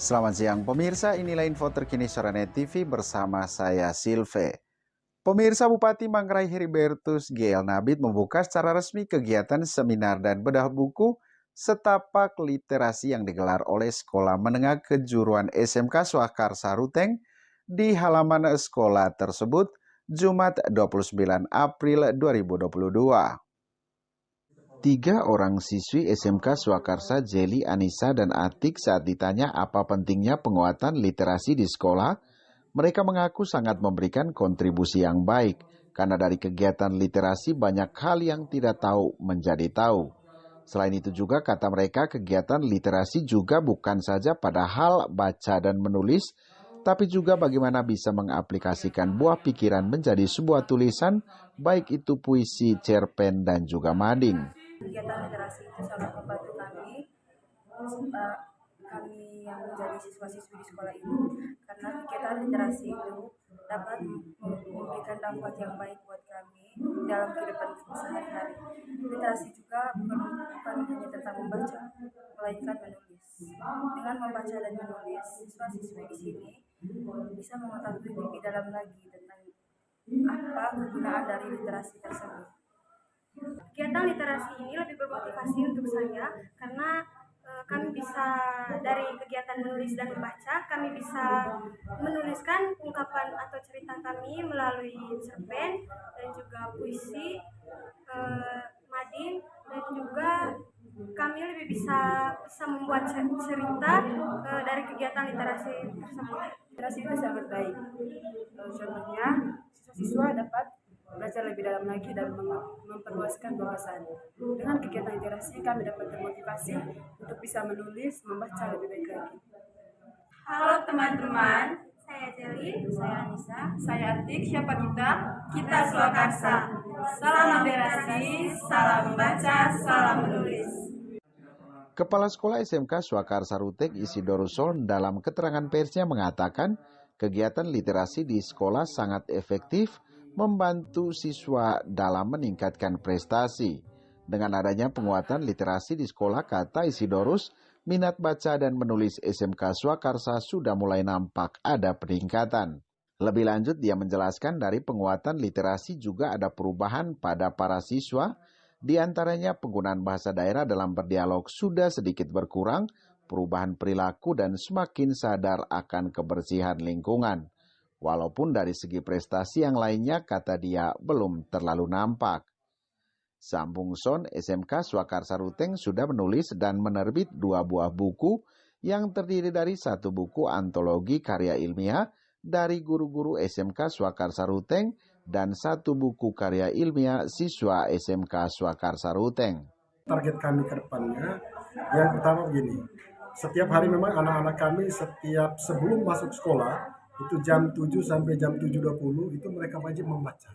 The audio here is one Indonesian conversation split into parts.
Selamat siang pemirsa, inilah info terkini Soranet TV bersama saya Silve. Pemirsa, Bupati Manggarai Heribertus GL Nabit membuka secara resmi kegiatan seminar dan bedah buku setapak literasi yang digelar oleh Sekolah Menengah Kejuruan SMK Swakarsa Ruteng di halaman sekolah tersebut Jumat 29 April 2022. Tiga orang siswi SMK Swakarsa, Jeli, Anissa, dan Atik saat ditanya apa pentingnya penguatan literasi di sekolah, mereka mengaku sangat memberikan kontribusi yang baik, karena dari kegiatan literasi banyak hal yang tidak tahu menjadi tahu. Selain itu juga kata mereka kegiatan literasi juga bukan saja pada hal baca dan menulis, tapi juga bagaimana bisa mengaplikasikan buah pikiran menjadi sebuah tulisan, baik itu puisi, cerpen, dan juga mading. Kegiatan literasi itu sangat membantu kami yang menjadi siswa-siswi di sekolah ini, karena kegiatan literasi itu dapat memberikan dampak yang baik buat kami dalam kehidupan sehari-hari. Literasi juga bukan hanya tentang membaca, melainkan menulis. Dengan membaca dan menulis, siswa-siswi di sini bisa mengetahui lebih dalam lagi tentang apa kegunaan dari literasi tersebut. Kegiatan literasi ini lebih bermotivasi untuk saya karena kami bisa dari kegiatan menulis dan membaca, kami bisa menuliskan ungkapan atau cerita kami melalui cerpen dan juga puisi, mading, dan juga kami lebih bisa membuat cerita dari kegiatan literasi tersebut. Literasi itu sangat baik. Contohnya, siswa-siswa dapat belajar lebih dalam lagi dan memperluaskan wawasan. Dengan kegiatan literasi kami dapat termotivasi untuk bisa menulis, membaca lebih baik lagi. Halo teman-teman, saya Jeli, saya Anissa, saya Atik. Siapa kita? Kita Swakarsa. Salam literasi, salam membaca, salam menulis. Kepala Sekolah SMK Swakarsa Ruteng Isidorus Sol dalam keterangan persnya mengatakan kegiatan literasi di sekolah sangat efektif membantu siswa dalam meningkatkan prestasi. Dengan adanya penguatan literasi di sekolah, kata Isidorus, minat baca dan menulis SMK Swakarsa sudah mulai nampak ada peningkatan. Lebih lanjut, dia menjelaskan dari penguatan literasi juga ada perubahan pada para siswa, di antaranya penggunaan bahasa daerah dalam berdialog sudah sedikit berkurang, perubahan perilaku dan semakin sadar akan kebersihan lingkungan. Walaupun dari segi prestasi yang lainnya, kata dia, belum terlalu nampak. Sambung Son, SMK Swakarsa Ruteng sudah menulis dan menerbit 2 buah buku yang terdiri dari 1 buku antologi karya ilmiah dari guru-guru SMK Swakarsa Ruteng dan 1 buku karya ilmiah siswa SMK Swakarsa Ruteng. Target kami ke depannya, yang pertama begini, setiap hari memang anak-anak kami setiap sebelum masuk sekolah, itu jam 7 sampai jam 7.20 itu mereka wajib membaca.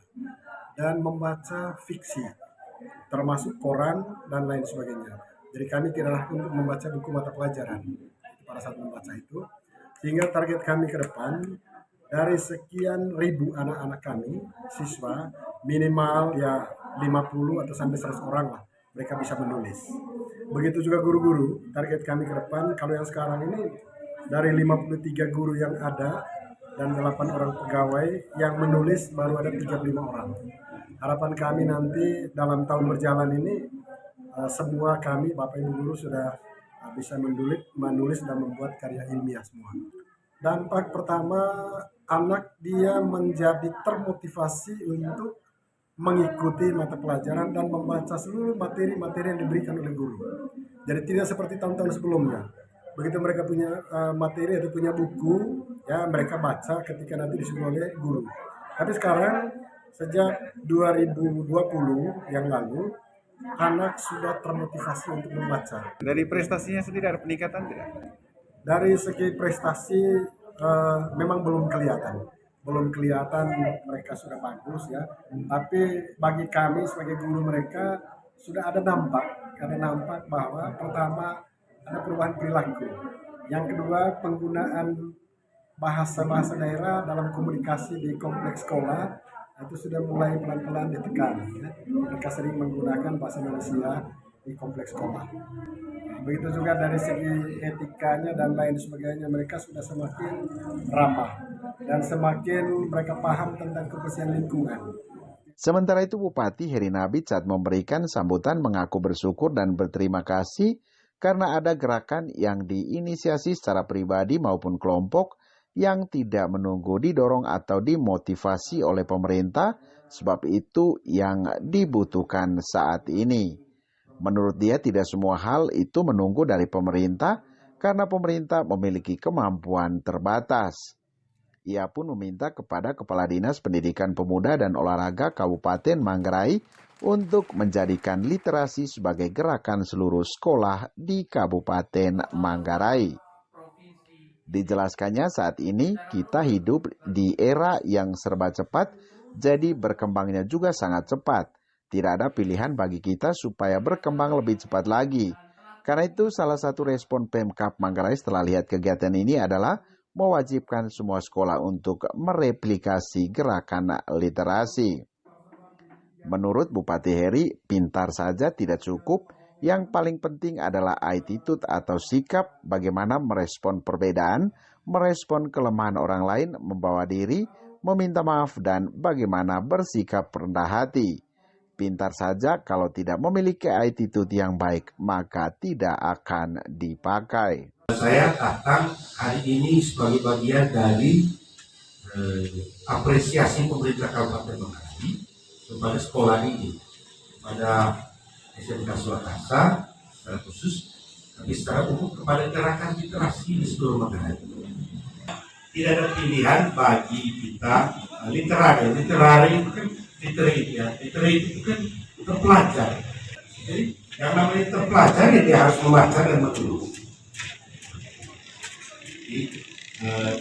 Dan membaca fiksi, termasuk koran dan lain sebagainya. Jadi kami tidak untuk membaca buku mata pelajaran pada saat membaca itu. Sehingga target kami ke depan, dari sekian ribu anak-anak kami, siswa, minimal ya 50 atau sampai 100 orang lah, mereka bisa menulis. Begitu juga guru-guru, target kami ke depan, kalau yang sekarang ini, dari 53 guru yang ada, dan 8 orang pegawai, yang menulis baru ada 35 orang. Harapan kami nanti dalam tahun berjalan ini, semua kami, Bapak Ibu Guru sudah bisa menulis dan membuat karya ilmiah semua. Dampak pertama, anak dia menjadi termotivasi untuk mengikuti mata pelajaran dan membaca seluruh materi-materi yang diberikan oleh guru. Jadi tidak seperti tahun-tahun sebelumnya. Begitu mereka punya materi atau punya buku, ya mereka baca ketika nanti disuruh oleh guru. Tapi sekarang sejak 2020 yang lalu, anak sudah termotivasi untuk membaca. Dari prestasinya sendiri ada peningkatan tidak? Dari segi prestasi memang belum kelihatan mereka sudah bagus ya. Tapi bagi kami sebagai guru mereka sudah ada nampak bahwa pertama ada perubahan perilaku. Yang kedua, penggunaan bahasa-bahasa daerah dalam komunikasi di kompleks sekolah itu sudah mulai pelan-pelan ditekan. Ya. Mereka sering menggunakan bahasa Indonesia di kompleks sekolah. Begitu juga dari segi etikanya dan lain sebagainya, mereka sudah semakin ramah dan semakin mereka paham tentang kebersihan lingkungan. Sementara itu Bupati Heri Nabit saat memberikan sambutan mengaku bersyukur dan berterima kasih karena ada gerakan yang diinisiasi secara pribadi maupun kelompok yang tidak menunggu didorong atau dimotivasi oleh pemerintah, sebab itu yang dibutuhkan saat ini. Menurut dia tidak semua hal itu menunggu dari pemerintah karena pemerintah memiliki kemampuan terbatas. Ia pun meminta kepada Kepala Dinas Pendidikan Pemuda dan Olahraga Kabupaten Manggarai untuk menjadikan literasi sebagai gerakan seluruh sekolah di Kabupaten Manggarai. Dijelaskannya saat ini kita hidup di era yang serba cepat, jadi berkembangnya juga sangat cepat. Tidak ada pilihan bagi kita supaya berkembang lebih cepat lagi. Karena itu salah satu respon Pemkab Manggarai setelah lihat kegiatan ini adalah mewajibkan semua sekolah untuk mereplikasi gerakan literasi. Menurut Bupati Heri, pintar saja tidak cukup. Yang paling penting adalah attitude atau sikap bagaimana merespon perbedaan, merespon kelemahan orang lain, membawa diri, meminta maaf, dan bagaimana bersikap rendah hati. Pintar saja kalau tidak memiliki attitude yang baik, maka tidak akan dipakai. Saya datang hari ini sebagai bagian dari apresiasi pemerintah Kabupaten Manggarai kepada sekolah ini, kepada SMK Surakarsa secara khusus, tapi secara umum kepada gerakan literasi di seluruh Manggarai. Tidak ada pilihan bagi kita literari itu kan literary itu kan terpelajar. Jadi yang namanya terpelajar ya dia harus membaca dan menulis.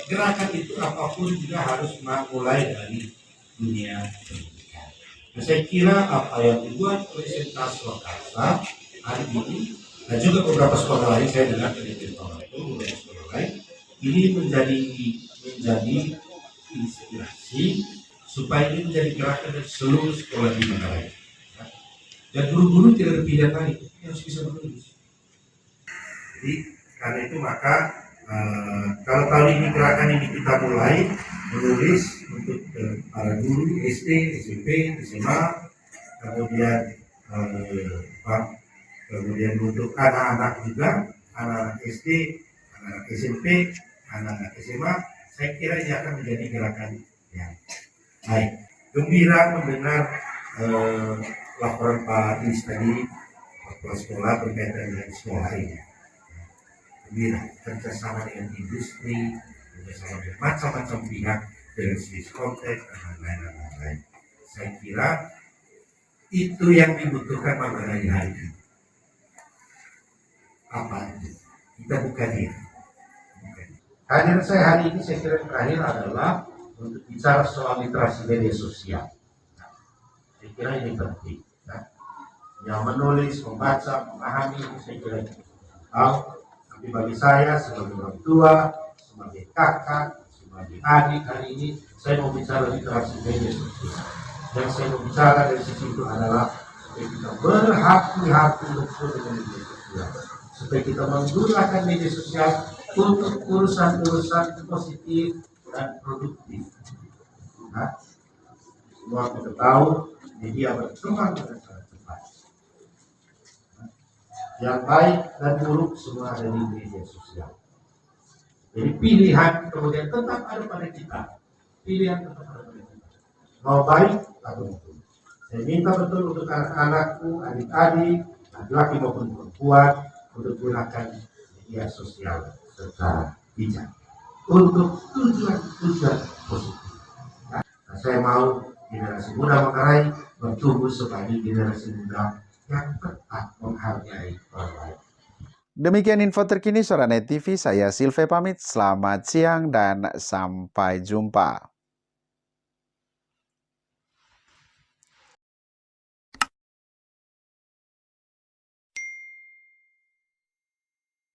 Gerakan itu apapun juga harus mulai dari dunia pendidikan. Nah, saya kira apa yang dibuat oleh SMK Surakarsa hari ini dan juga beberapa sekolah lain, saya dengar dari beberapa sekolah lain, ini menjadi inspirasi supaya ini menjadi gerakan dari seluruh sekolah di Manggarai. Dan guru-guru tidak ada pilihan lain, harus bisa menulis. Jadi karena itu maka kalau kali ini gerakan ini kita mulai menulis untuk para guru SD, SMP, SMA, kemudian untuk anak-anak juga, anak-anak SD, anak-anak SMP, anak-anak SMA, saya kira ini akan menjadi gerakan yang baik. Gembira mendengar laporan Pak Is tadi, kepala sekolah berkaitan dengan sekolah ini. Gembira kerjasama dengan industri, kerjasama dengan macam-macam pihak, dengan Swiss Contact dan lain-lain. Saya kira itu yang dibutuhkan Manggarai hari ini. Apa itu? Kita buka diri. Kehadiran saya hari ini saya kira terakhir adalah untuk bicara soal literasi media sosial. Saya kira ini penting. Yang menulis, membaca, memahami itu saya kira hal. Tapi bagi saya sebagai orang tua, sebagai kakak, sebagai adik hari ini, saya mau bicara literasi media sosial. Yang saya mau bicara dari sisi itu adalah supaya kita berhati-hati betul dengan media sosial. Supaya kita menggunakan media sosial untuk urusan-urusan positif dan produktif. Nah, semua kita tahu media berkembang dengan sangat cepat. Yang baik dan buruk semua ada di media sosial. Jadi pilihan kemudian tetap ada pada kita. Pilihan tetap ada pada kita. Mau baik atau buruk. Saya minta betul untuk anak-anakku, adik-adik, laki-laki maupun perempuan untuk gunakan media sosial secara bijak untuk tujuan positif. Nah, saya mau generasi muda Manggarai bertumbuh sebagai generasi muda yang tepat menghargai orang lain. Demikian info terkini Soranet TV, saya Silve pamit, selamat siang dan sampai jumpa.